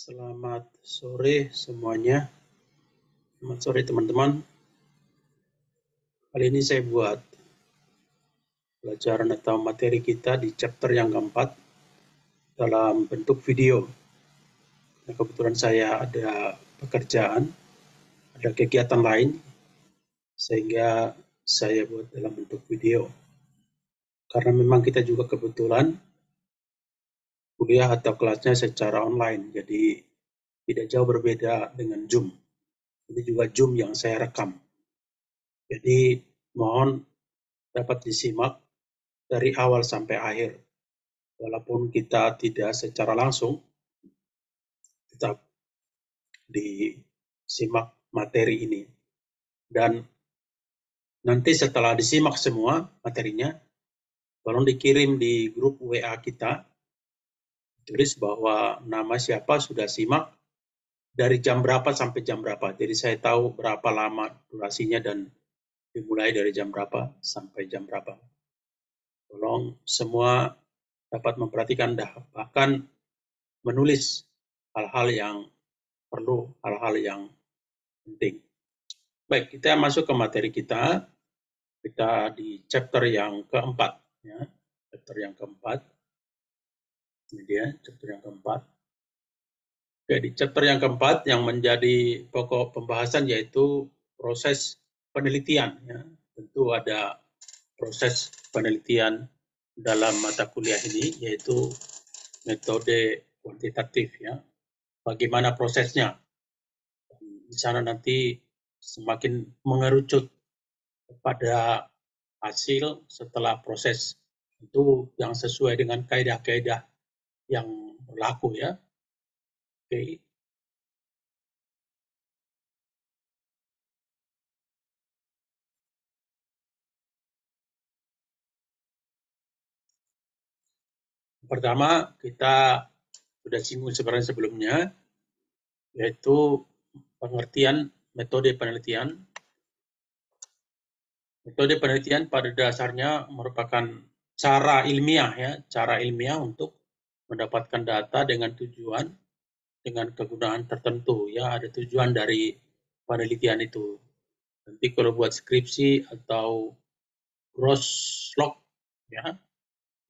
Selamat sore semuanya. Selamat sore teman-teman. Kali ini saya buat pelajaran atau materi kita di chapter yang keempat dalam bentuk video. Nah, kebetulan saya ada pekerjaan, ada kegiatan lain, sehingga saya buat dalam bentuk video. Karena memang kita juga kebetulan kuliah atau kelasnya secara online, jadi tidak jauh berbeda dengan Zoom. Ini juga Zoom yang saya rekam. Jadi mohon dapat disimak dari awal sampai akhir. Walaupun kita tidak secara langsung, tetap disimak materi ini. Dan nanti setelah disimak semua materinya, tolong dikirim di grup WA kita, tulis bahwa nama siapa sudah simak, dari jam berapa sampai jam berapa. Jadi saya tahu berapa lama durasinya dan dimulai dari jam berapa sampai jam berapa. Tolong semua dapat memperhatikan, bahkan menulis hal-hal yang perlu, hal-hal yang penting. Baik, kita masuk ke materi kita. Kita di chapter yang keempat. Ya. Chapter yang keempat. Ini dia, chapter yang keempat. Oke, di chapter yang keempat yang menjadi pokok pembahasan yaitu proses penelitian. Ya. Tentu ada proses penelitian dalam mata kuliah ini, yaitu metode kuantitatif. Ya. Bagaimana prosesnya? Di sana nanti semakin mengerucut kepada hasil setelah proses itu yang sesuai dengan kaidah-kaidah yang berlaku ya. Oke. Pertama kita sudah singgung sebenarnya sebelumnya, yaitu pengertian metode penelitian. Metode penelitian pada dasarnya merupakan cara ilmiah untuk mendapatkan data dengan tujuan, dengan kegunaan tertentu ya, ada tujuan dari penelitian itu. Nanti kalau buat skripsi atau gross log ya,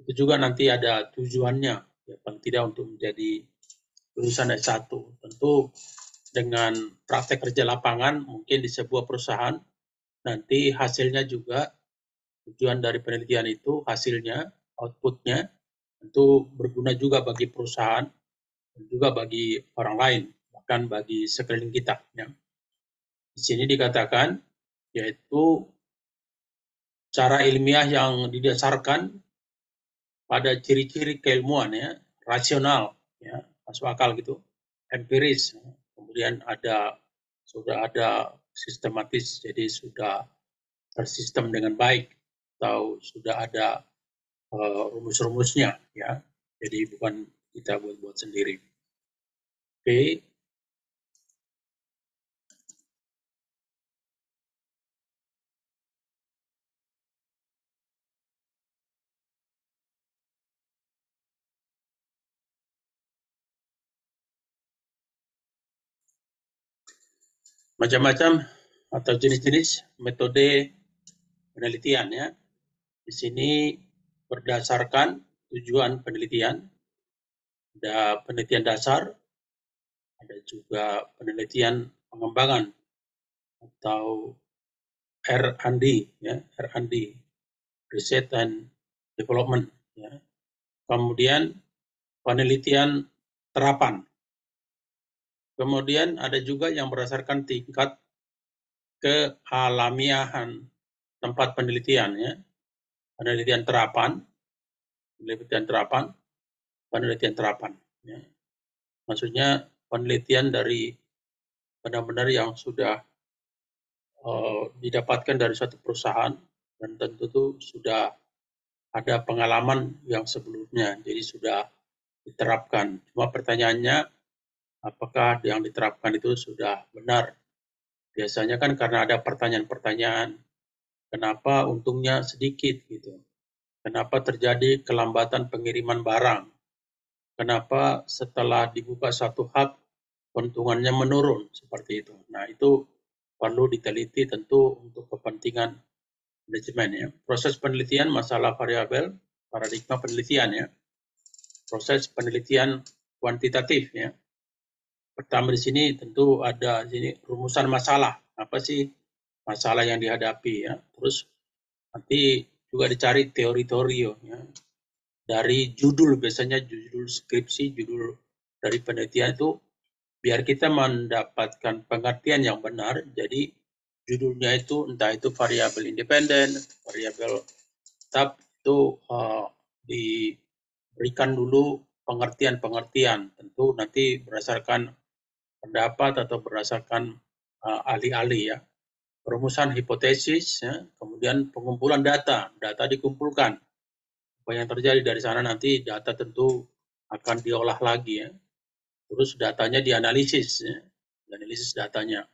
itu juga nanti ada tujuannya, ya paling tidak untuk menjadi lulusan S1. Tentu dengan praktek kerja lapangan mungkin di sebuah perusahaan, nanti hasilnya juga, tujuan dari penelitian itu, hasilnya, outputnya, tentu berguna juga bagi perusahaan, dan juga bagi orang lain, bahkan bagi sekeliling kita. Ya. Di sini dikatakan, yaitu cara ilmiah yang didasarkan pada ciri-ciri keilmuan, ya, rasional, ya, masuk akal gitu, empiris, kemudian sudah ada sistematis, jadi sudah tersistem dengan baik, atau sudah ada rumus-rumusnya, ya, jadi bukan kita buat-buat sendiri. Oke. Macam-macam atau jenis-jenis metode penelitian ya. Di sini berdasarkan tujuan penelitian, ada penelitian dasar, ada juga penelitian pengembangan atau R&D ya, R&D, Research and Development ya. Kemudian penelitian terapan. Kemudian ada juga yang berdasarkan tingkat kealamiahan tempat penelitian ya. Penelitian terapan, penelitian terapan ya. Maksudnya penelitian dari benar-benar yang sudah didapatkan dari suatu perusahaan dan tentu itu sudah ada pengalaman yang sebelumnya, jadi sudah diterapkan. Cuma pertanyaannya, apakah yang diterapkan itu sudah benar? Biasanya kan karena ada pertanyaan-pertanyaan, kenapa untungnya sedikit gitu? Kenapa terjadi kelambatan pengiriman barang? Kenapa setelah dibuka satu hub keuntungannya menurun seperti itu. Nah, itu perlu diteliti tentu untuk kepentingan manajemen ya. Proses penelitian masalah variabel, paradigma penelitian ya. Proses penelitian kuantitatif ya. Pertama di sini tentu ada sini rumusan masalah. Apa sih masalah yang dihadapi ya. Terus nanti juga dicari teori-teori ya. Dari judul, biasanya judul skripsi, judul dari penelitian itu biar kita mendapatkan pengertian yang benar. Jadi judulnya itu entah itu variabel independen, variabel tetap, itu diberikan dulu pengertian-pengertian. Tentu nanti berdasarkan pendapat atau berdasarkan ahli-ahli ya. Perumusan hipotesis, ya, kemudian pengumpulan data, data dikumpulkan. Apa yang terjadi dari sana nanti data tentu akan diolah lagi ya. Terus datanya dianalisis, ya. Dianalisis datanya.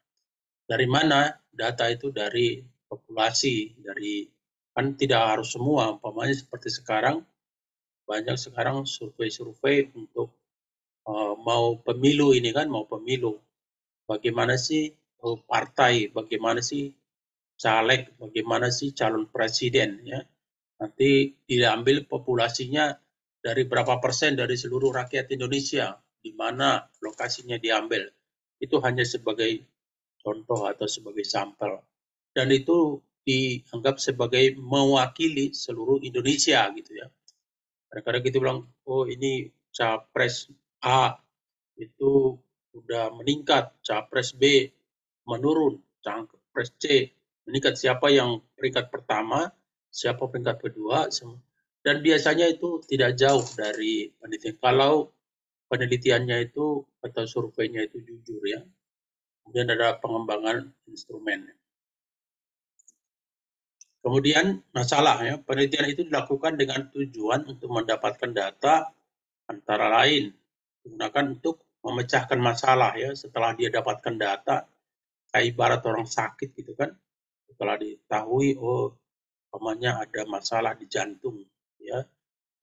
Dari mana data itu? Dari populasi, dari kan tidak harus semua, umpamanya seperti sekarang banyak sekarang survei-survei untuk mau pemilu ini kan, mau pemilu. Bagaimana sih partai, bagaimana sih caleg, bagaimana sih calon presiden ya. Nanti diambil populasinya dari berapa persen dari seluruh rakyat Indonesia, di mana lokasinya diambil. Itu hanya sebagai contoh atau sebagai sampel. Dan itu dianggap sebagai mewakili seluruh Indonesia gitu ya. Kadang-kadang kita bilang, oh ini capres A itu sudah meningkat, capres B menurun, capres C meningkat. Siapa yang peringkat pertama, siapa peringkat kedua, dan biasanya itu tidak jauh dari penelitian. Kalau penelitiannya itu atau surveinya itu jujur ya, kemudian ada pengembangan instrumen. Kemudian masalah ya, penelitian itu dilakukan dengan tujuan untuk mendapatkan data antara lain digunakan untuk memecahkan masalah ya. Setelah dia dapatkan data, kayak ibarat orang sakit gitu kan, setelah diketahui oh namanya ada masalah di jantung ya,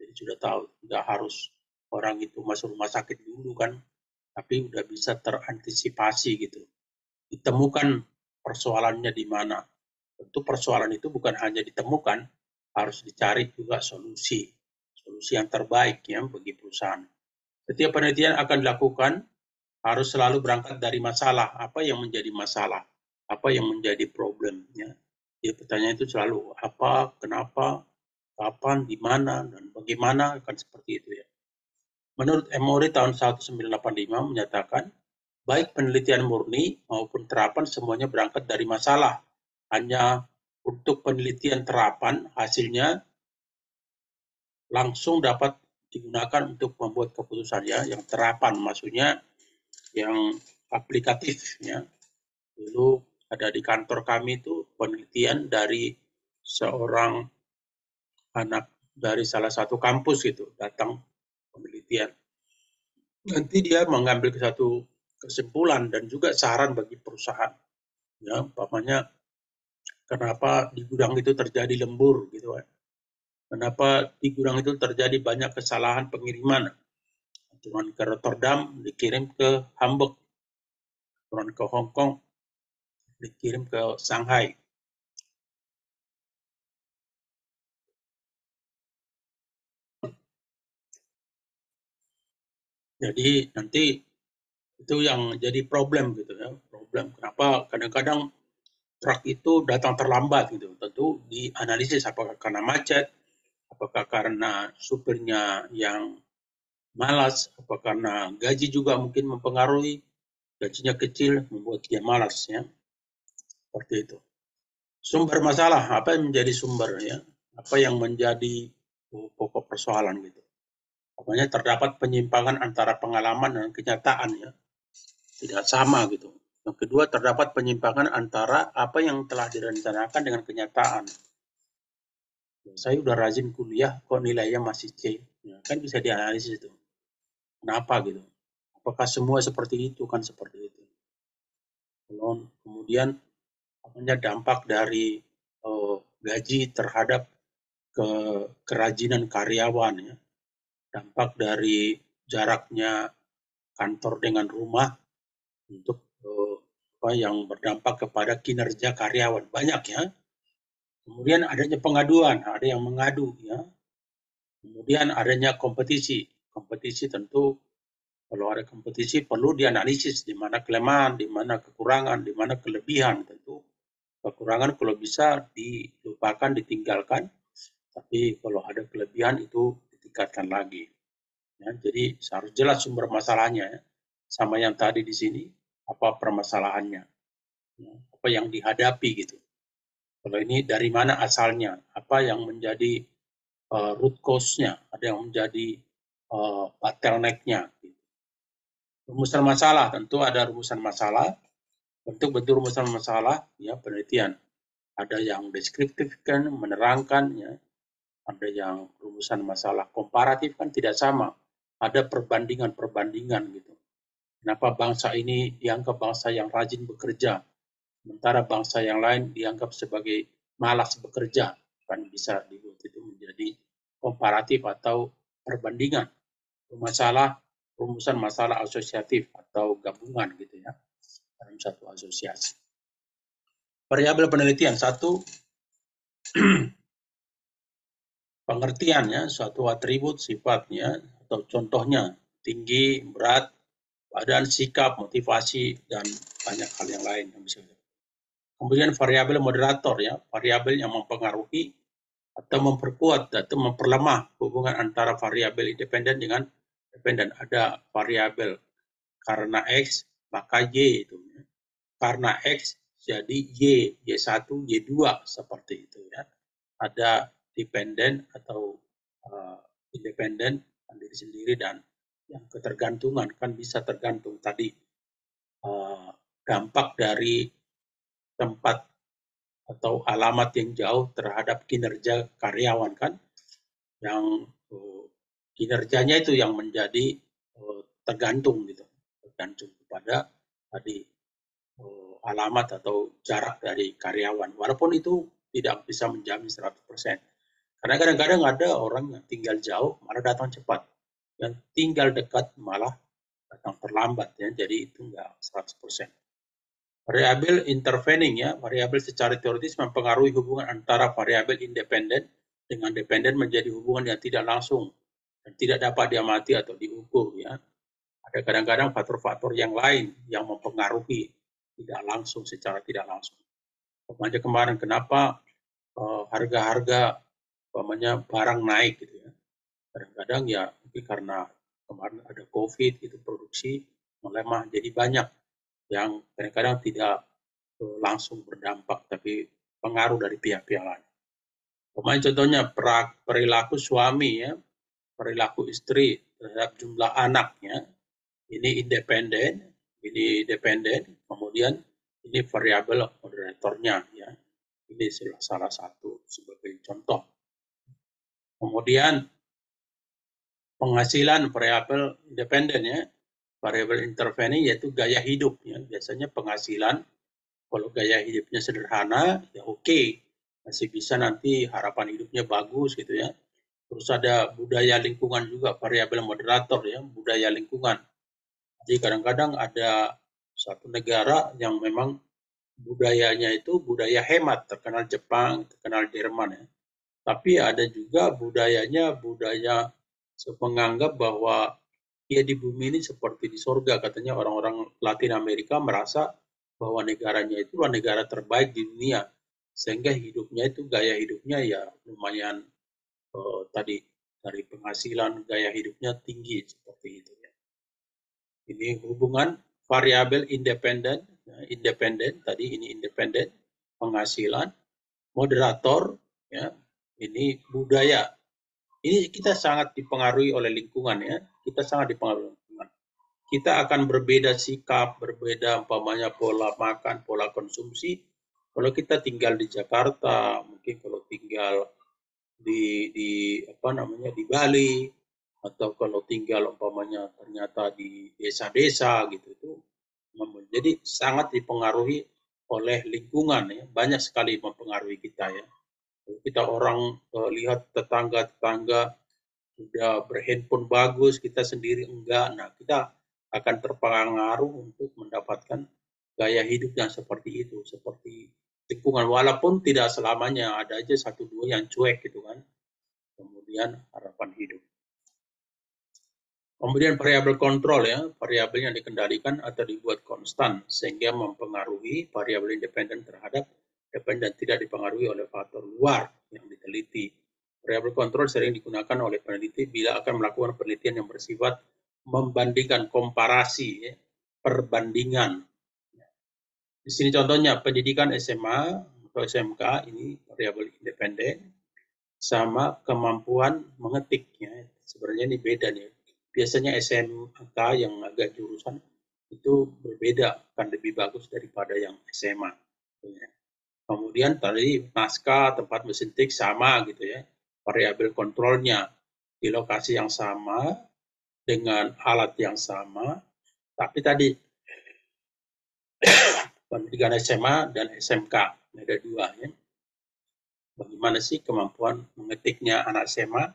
jadi sudah tahu, nggak harus orang itu masuk rumah sakit dulu kan, tapi udah bisa terantisipasi gitu, ditemukan persoalannya di mana. Tentu persoalan itu bukan hanya ditemukan, harus dicari juga solusi yang terbaik ya bagi perusahaan. Setiap penelitian akan dilakukan harus selalu berangkat dari masalah. Apa yang menjadi masalah? Apa yang menjadi problemnya? Jadi pertanyaan itu selalu apa, kenapa, kapan, di mana, dan bagaimana, akan seperti itu ya. Menurut Emory tahun 1985 menyatakan, baik penelitian murni maupun terapan semuanya berangkat dari masalah. Hanya untuk penelitian terapan hasilnya langsung dapat digunakan untuk membuat keputusan ya, yang terapan maksudnya yang aplikatif ya. Dulu ada di kantor kami itu penelitian dari seorang anak dari salah satu kampus gitu, datang penelitian. Nanti dia mengambil satu kesimpulan dan juga saran bagi perusahaan. Ya, umpamanya kenapa di gudang itu terjadi lembur gitu kan. Kenapa di gudang itu terjadi banyak kesalahan pengiriman. Turun ke Rotterdam dikirim ke Hamburg, turun ke Hong Kong dikirim ke Shanghai. Jadi nanti itu yang jadi problem gitu ya. Problem kenapa kadang-kadang truk itu datang terlambat gitu. Tentu dianalisis apakah karena macet, apakah karena supirnya yang malas, apakah karena gaji juga mungkin mempengaruhi, gajinya kecil membuat dia malas ya. Seperti itu. Sumber masalah, apa yang menjadi sumber ya? Apa yang menjadi pokok persoalan gitu. Pokoknya terdapat penyimpangan antara pengalaman dan kenyataan ya. Tidak sama gitu. Yang kedua, terdapat penyimpangan antara apa yang telah direncanakan dengan kenyataan. Saya udah rajin kuliah, kok nilainya masih C. Ya, kan bisa dianalisis itu. Kenapa gitu? Apakah semua seperti itu? Kan seperti itu. Kemudian dampak dari gaji terhadap kerajinan karyawan ya. Dampak dari jaraknya kantor dengan rumah untuk yang berdampak kepada kinerja karyawan. Banyak ya. Kemudian adanya pengaduan, ada yang mengadu ya. Kemudian adanya kompetisi. Kompetisi tentu kalau ada kompetisi perlu dianalisis di mana kelemahan, di mana kekurangan, di mana kelebihan. Tentu kekurangan kalau bisa dilupakan, ditinggalkan. Tapi kalau ada kelebihan itu ditingkatkan lagi. Ya, jadi harus jelas sumber masalahnya ya. Sama yang tadi di sini, apa permasalahannya, ya, apa yang dihadapi gitu. Kalau ini dari mana asalnya, apa yang menjadi root cause-nya, ada yang menjadi bottleneck-nya. Gitu. Rumusan masalah, tentu ada rumusan masalah. Bentuk-bentuk rumusan masalah, ya penelitian. Ada yang deskriptif kan, menerangkan, ya. Ada yang rumusan masalah komparatif kan tidak sama. Ada perbandingan-perbandingan gitu. Kenapa bangsa ini dianggap bangsa yang rajin bekerja, sementara bangsa yang lain dianggap sebagai malas bekerja. Kan bisa dibuat itu menjadi komparatif atau perbandingan. Rumusan masalah asosiatif atau gabungan gitu ya dalam satu asosiasi. Variabel penelitian satu, pengertiannya, suatu atribut sifatnya atau contohnya tinggi, berat, badan, sikap, motivasi, dan banyak hal yang lain yang bisa. Kemudian variabel moderator ya, variabel yang mempengaruhi atau memperkuat atau memperlemah hubungan antara variabel independen dengan dependen. Ada variabel karena X maka Y itu ya. Karena X jadi Y, Y1, Y2 seperti itu ya. Ada dependen atau independen diri sendiri dan yang ketergantungan kan bisa tergantung tadi dampak dari tempat atau alamat yang jauh terhadap kinerja karyawan kan yang kinerjanya itu yang menjadi tergantung gitu, tergantung kepada tadi alamat atau jarak dari karyawan walaupun itu tidak bisa menjamin 100%. Karena kadang-kadang ada orang yang tinggal jauh malah datang cepat, yang tinggal dekat malah datang terlambat ya, jadi itu enggak 100%. Variabel intervening ya, variabel secara teoritis mempengaruhi hubungan antara variabel independen dengan dependen menjadi hubungan yang tidak langsung dan tidak dapat diamati atau diukur ya. Ada kadang-kadang faktor-faktor yang lain yang mempengaruhi tidak langsung secara tidak langsung. Umpamanya kemarin kenapa harga-harga barang naik gitu ya. Kadang-kadang ya mungkin karena kemarin ada COVID itu produksi melemah jadi banyak yang kadang-kadang tidak langsung berdampak tapi pengaruh dari pihak-pihak lain. Pemain contohnya perilaku suami ya, perilaku istri terhadap jumlah anaknya, ini independen, kemudian ini variabel moderatornya ya. Ini salah satu sebagai contoh. Kemudian penghasilan variabel independen ya, variabel intervening yaitu gaya hidup ya. Biasanya penghasilan kalau gaya hidupnya sederhana ya oke, masih bisa nanti harapan hidupnya bagus gitu ya. Terus ada budaya lingkungan juga, variabel moderator ya, budaya lingkungan. Jadi kadang-kadang ada satu negara yang memang budayanya itu budaya hemat, terkenal Jepang, terkenal Jerman ya. Tapi ada juga budayanya budaya menganggap bahwa ya di bumi ini seperti di surga. Katanya orang-orang Latin Amerika merasa bahwa negaranya itu adalah negara terbaik di dunia. Sehingga hidupnya itu, gaya hidupnya ya lumayan tadi dari penghasilan, gaya hidupnya tinggi seperti itu ya. Ini hubungan variabel independen, ya, independen tadi ini independen, penghasilan, moderator, ya, ini budaya. Ini kita sangat dipengaruhi oleh lingkungan ya. Kita sangat dipengaruhi oleh lingkungan. Kita akan berbeda sikap, berbeda umpamanya pola makan, pola konsumsi. Kalau kita tinggal di Jakarta, mungkin kalau tinggal di Bali, atau kalau tinggal umpamanya ternyata di desa-desa gitu itu jadi sangat dipengaruhi oleh lingkungan ya, banyak sekali mempengaruhi kita ya. Kita orang lihat tetangga-tetangga udah berhandphone bagus, kita sendiri enggak. Nah, kita akan terpengaruh untuk mendapatkan gaya hidup yang seperti itu, seperti lingkungan. Walaupun tidak selamanya, ada aja satu dua yang cuek gitu kan. Kemudian harapan hidup. Kemudian variabel kontrol ya, variabel yang dikendalikan atau dibuat konstan sehingga mempengaruhi variabel independen terhadap dependen, tidak dipengaruhi oleh faktor luar yang diteliti. Variabel kontrol sering digunakan oleh peneliti bila akan melakukan penelitian yang bersifat membandingkan, komparasi, ya, perbandingan. Di sini contohnya pendidikan SMA atau SMK ini variabel independen sama kemampuan mengetiknya. Sebenarnya ini beda nih. Biasanya SMK yang agak jurusan itu berbeda, akan lebih bagus daripada yang SMA. Kemudian tadi naskah, tempat mesin tik sama gitu ya. Variabel kontrolnya di lokasi yang sama dengan alat yang sama. Tapi tadi pendidikan SMA dan SMK ada dua ya. Bagaimana sih kemampuan mengetiknya anak SMA?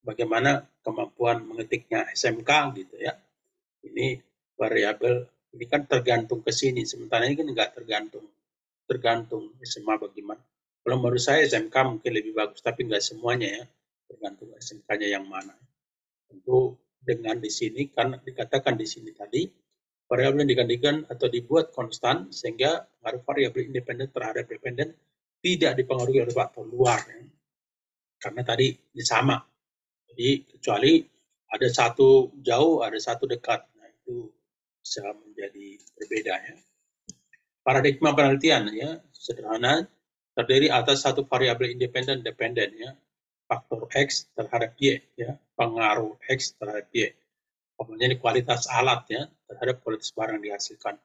Bagaimana kemampuan mengetiknya SMK gitu ya. Ini variabel, ini kan tergantung ke sini, sementara ini kan nggak tergantung SMA bagaimana. Kalau menurut saya SMK mungkin lebih bagus, tapi nggak semuanya ya, tergantung SMK-nya yang mana. Tentu dengan di sini, kan dikatakan di sini tadi, variabel yang digantikan atau dibuat konstan, sehingga pengaruh variabel independen terhadap dependen tidak dipengaruhi oleh faktor luar. Ya. Karena tadi ini sama. Jadi kecuali ada satu jauh, ada satu dekat. Nah itu bisa menjadi berbeda ya. Paradigma penelitian ya sederhana terdiri atas satu variabel independen dependen ya. Faktor X terhadap Y ya. Pengaruh X terhadap Y. Kemudian kualitas alat ya terhadap kualitas barang dihasilkan.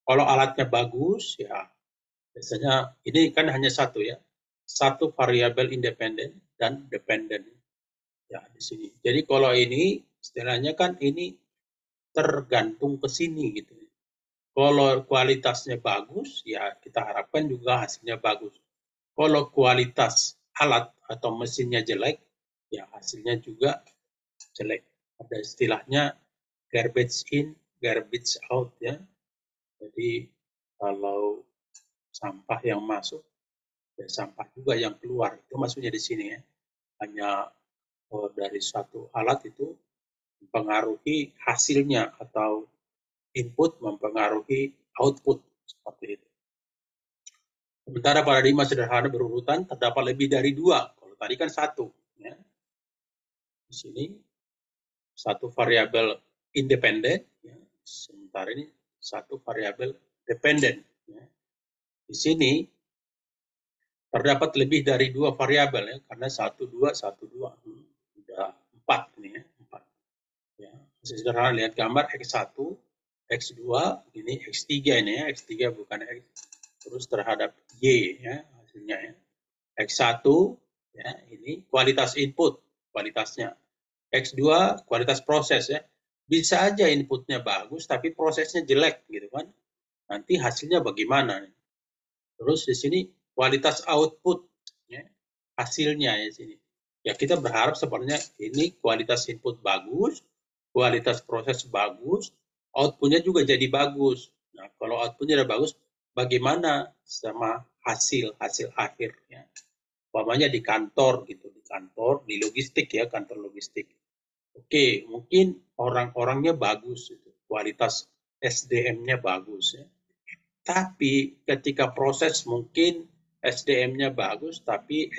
Kalau alatnya bagus ya biasanya ini kan hanya satu ya. Satu variabel independen dan dependen. Ya, di sini. Jadi kalau ini istilahnya kan ini tergantung ke sini gitu. Kalau kualitasnya bagus, ya kita harapkan juga hasilnya bagus. Kalau kualitas alat atau mesinnya jelek, ya hasilnya juga jelek. Ada istilahnya garbage in, garbage out ya. Jadi kalau sampah yang masuk, ya sampah juga yang keluar. Itu maksudnya di sini ya. Hanya dari satu alat itu mempengaruhi hasilnya atau input mempengaruhi output seperti itu. Sementara paradigma sederhana berurutan terdapat lebih dari dua. Kalau tadi kan satu. Ya. Di sini satu variabel independen. Ya. Sementara ini satu variabel dependen. Ya. Di sini terdapat lebih dari dua variabel ya, karena satu dua. Sudah empat ini ya. Empat. Ya. Sederhana lihat gambar X1, X2, ini X3 ini ya, X3 bukan X, terus terhadap Y ya, hasilnya ya. X1 ya, ini kualitas input, kualitasnya. X2 kualitas proses ya. Bisa aja inputnya bagus tapi prosesnya jelek gitu kan. Nanti hasilnya bagaimana? Terus di sini kualitas output ya, hasilnya ya sini. Ya kita berharap sebenarnya ini kualitas input bagus, kualitas proses bagus, outputnya juga jadi bagus. Nah, kalau outputnya udah bagus, bagaimana sama hasil akhirnya? Umpamanya di kantor gitu, di kantor, di logistik ya, kantor logistik. Oke, mungkin orang-orangnya bagus, gitu. Kualitas SDM-nya bagus ya. Tapi ketika proses mungkin SDM-nya bagus, tapi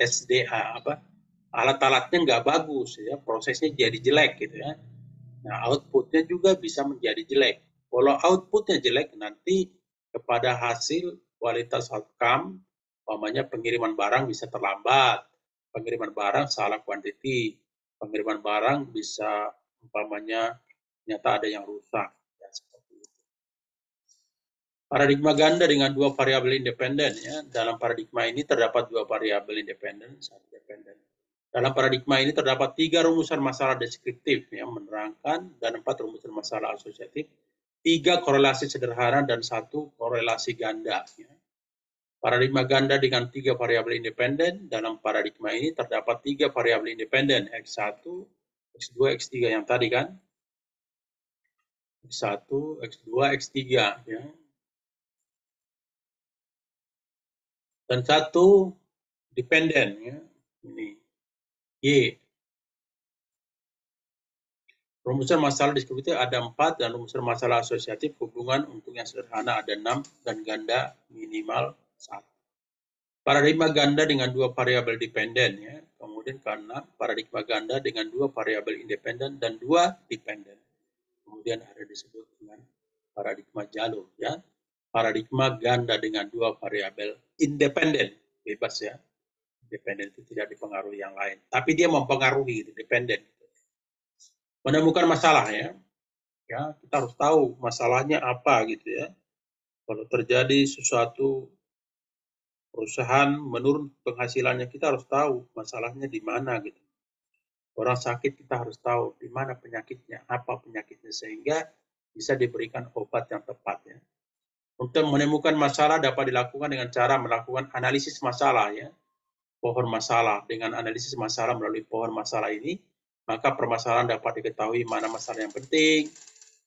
alat-alatnya nggak bagus ya, prosesnya jadi jelek gitu ya. Nah, outputnya juga bisa menjadi jelek. Kalau outputnya jelek, nanti kepada hasil kualitas outcome, umpamanya pengiriman barang bisa terlambat, pengiriman barang salah kuantiti, pengiriman barang bisa umpamanya ternyata ada yang rusak. Ya, seperti itu. Paradigma ganda dengan dua variabel independen. Ya. Dalam paradigma ini terdapat dua variabel independen, satu dependen. Dalam paradigma ini terdapat 3 rumusan masalah deskriptif yang menerangkan dan 4 rumusan masalah asosiatif, 3 korelasi sederhana dan 1 korelasi ganda. Paradigma ganda dengan 3 variabel independen. Dalam paradigma ini terdapat 3 variabel independen, X1, X2, X3 yang tadi kan. X1, X2, X3 ya. Dan satu dependen ya. Ini Y. Rumusan masalah deskriptif ada 4 dan rumusan masalah asosiatif hubungan untuk yang sederhana ada 6 dan ganda minimal 1. Paradigma ganda dengan 2 variabel dependen ya. Kemudian karena paradigma ganda dengan 2 variabel independen dan 2 dependen. Kemudian ada disebut dengan paradigma jalur ya. Paradigma ganda dengan 2 variabel independen, bebas ya. Independen itu tidak dipengaruhi yang lain, tapi dia mempengaruhi, dependen. Menemukan masalah ya. Ya, kita harus tahu masalahnya apa gitu ya. Kalau terjadi sesuatu perusahaan menurun penghasilannya, kita harus tahu masalahnya di mana gitu. Orang sakit kita harus tahu di mana penyakitnya, apa penyakitnya sehingga bisa diberikan obat yang tepat ya. Untuk menemukan masalah dapat dilakukan dengan cara melakukan analisis masalah ya. Pohon masalah. Dengan analisis masalah melalui pohon masalah ini, maka permasalahan dapat diketahui mana masalah yang penting,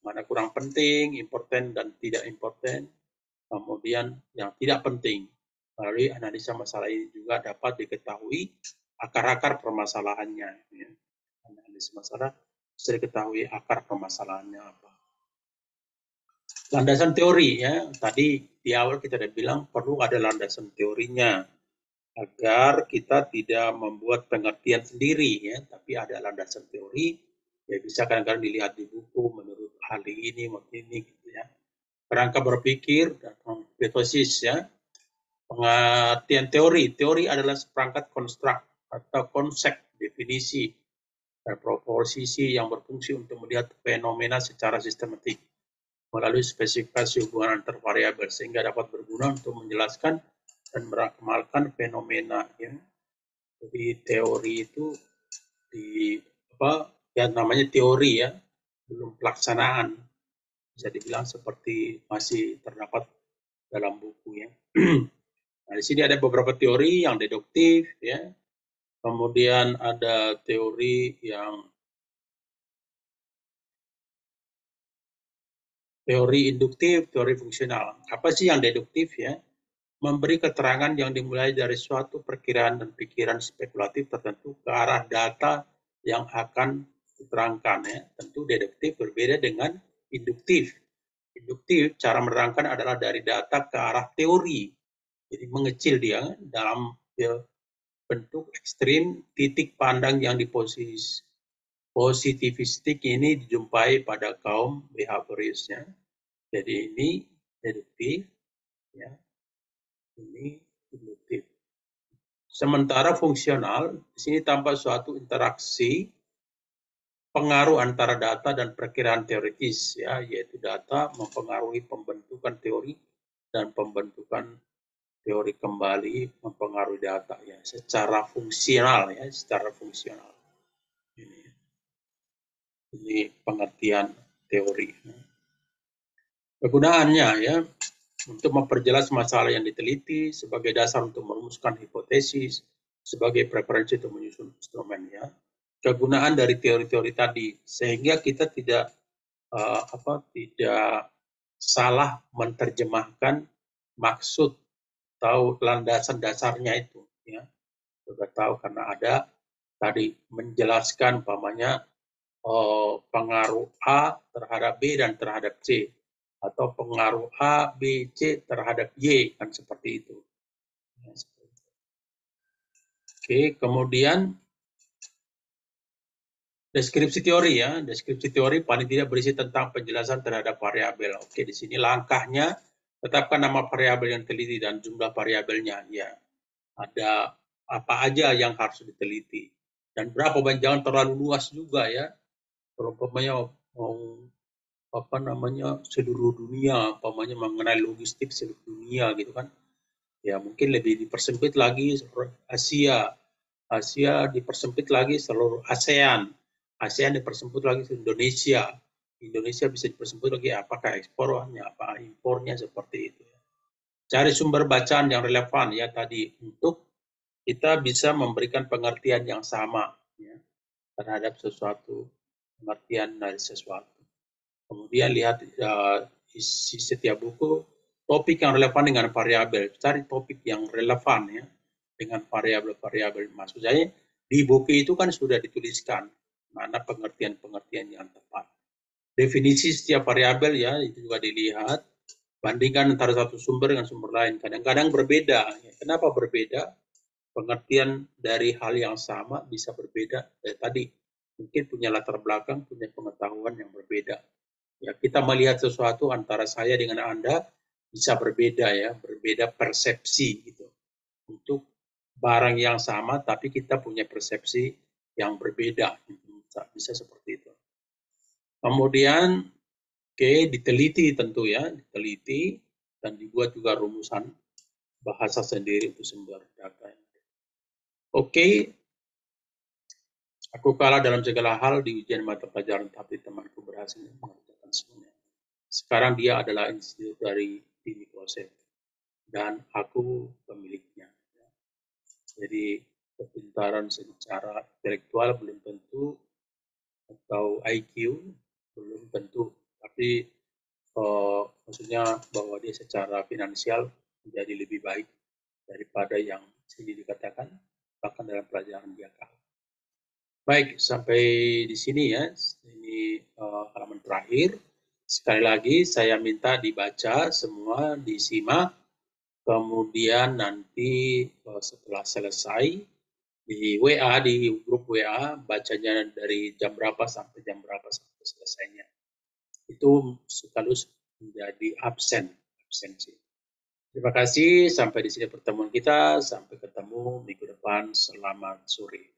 mana kurang penting, important dan tidak important, kemudian yang tidak penting. Melalui analisa masalah ini juga dapat diketahui akar-akar permasalahannya. Ya. Analisa masalah bisa diketahui akar permasalahannya apa. Landasan teori ya, tadi di awal kita sudah bilang perlu ada landasan teorinya agar kita tidak membuat pengertian sendiri ya, tapi ada landasan teori ya bisa kadang-kadang dilihat di buku menurut ahli ini gitu ya. Kerangka berpikir dan hipotesis ya. Pengertian teori, teori adalah seperangkat konstruk atau konsep, definisi dan proposisi yang berfungsi untuk melihat fenomena secara sistematik melalui spesifikasi hubungan antar variabel sehingga dapat berguna untuk menjelaskan dan meramalkan fenomena ya. Jadi teori itu di apa ya namanya teori ya, belum pelaksanaan. Bisa dibilang seperti masih terdapat dalam buku ya. Nah, di sini ada beberapa teori yang deduktif ya. Kemudian ada teori yang teori induktif, teori fungsional. Apa sih yang deduktif ya? Memberi keterangan yang dimulai dari suatu perkiraan dan pikiran spekulatif tertentu ke arah data yang akan diterangkan ya. Tentu deduktif berbeda dengan induktif. Induktif cara menerangkan adalah dari data ke arah teori. Jadi mengecil dia dalam ya, bentuk ekstrim titik pandang yang positivistik ini dijumpai pada kaum behaviorisnya. Jadi ini deduktif ya. Ini induktif. Sementara fungsional, di sini tampak suatu interaksi pengaruh antara data dan perkiraan teoritis, ya, yaitu data mempengaruhi pembentukan teori dan pembentukan teori kembali mempengaruhi data, ya, secara fungsional, ya, secara fungsional. Ini pengertian teori. Kegunaannya, ya, untuk memperjelas masalah yang diteliti sebagai dasar untuk merumuskan hipotesis, sebagai preferensi untuk menyusun instrumen ya. Kegunaan dari teori-teori tadi sehingga kita tidak tidak salah menerjemahkan maksud atau landasan dasarnya itu ya. Sudah tahu karena ada tadi menjelaskan umpamanya pengaruh A terhadap B dan terhadap C atau pengaruh A, B, C terhadap Y, kan seperti itu. Oke, kemudian deskripsi teori ya. Deskripsi teori paling tidak berisi tentang penjelasan terhadap variabel. Oke, di sini langkahnya tetapkan nama variabel yang diteliti dan jumlah variabelnya. Ya, ada apa aja yang harus diteliti dan berapa banyak, jangan terlalu luas juga ya. Kalau umpamanya mau seluruh dunia, umpamanya mengenai logistik seluruh dunia gitu kan, ya mungkin lebih dipersempit lagi Asia, Asia dipersempit lagi seluruh ASEAN, ASEAN dipersempit lagi ke Indonesia, Indonesia bisa dipersempit lagi apakah ekspornya, apa impornya seperti itu. Cari sumber bacaan yang relevan ya tadi untuk kita bisa memberikan pengertian yang sama ya, terhadap sesuatu, pengertian dari sesuatu. Kemudian lihat isi setiap buku, topik yang relevan dengan variabel. Cari topik yang relevan ya dengan variabel-variabel. Maksud saya di buku itu kan sudah dituliskan mana pengertian-pengertian yang tepat. Definisi setiap variabel ya itu juga dilihat. Bandingkan antara satu sumber dengan sumber lain. Kadang-kadang berbeda. Kenapa berbeda? Pengertian dari hal yang sama bisa berbeda. Tadi mungkin punya latar belakang, punya pengetahuan yang berbeda. Ya, kita melihat sesuatu antara saya dengan Anda bisa berbeda ya, berbeda persepsi gitu. Untuk barang yang sama tapi kita punya persepsi yang berbeda. Bisa seperti itu. Kemudian diteliti tentu ya, diteliti dan dibuat juga rumusan bahasa sendiri untuk sumber data. Aku kalah dalam segala hal di ujian mata pelajaran, tapi temanku berhasil mengerjakan semuanya. Sekarang dia adalah institut dari Dini Kosek dan aku pemiliknya. Jadi kepintaran secara intelektual belum tentu atau IQ belum tentu, tapi maksudnya bahwa dia secara finansial menjadi lebih baik daripada yang sini dikatakan, bahkan dalam pelajaran dia kalah. Baik, sampai di sini ya. Ini halaman terakhir. Sekali lagi saya minta dibaca semua, disimak. Kemudian nanti setelah selesai di WA, di grup WA, bacanya dari jam berapa sampai jam berapa sampai selesainya. Itu sekaligus menjadi absensi. Terima kasih, sampai di sini pertemuan kita. Sampai ketemu minggu depan. Selamat sore.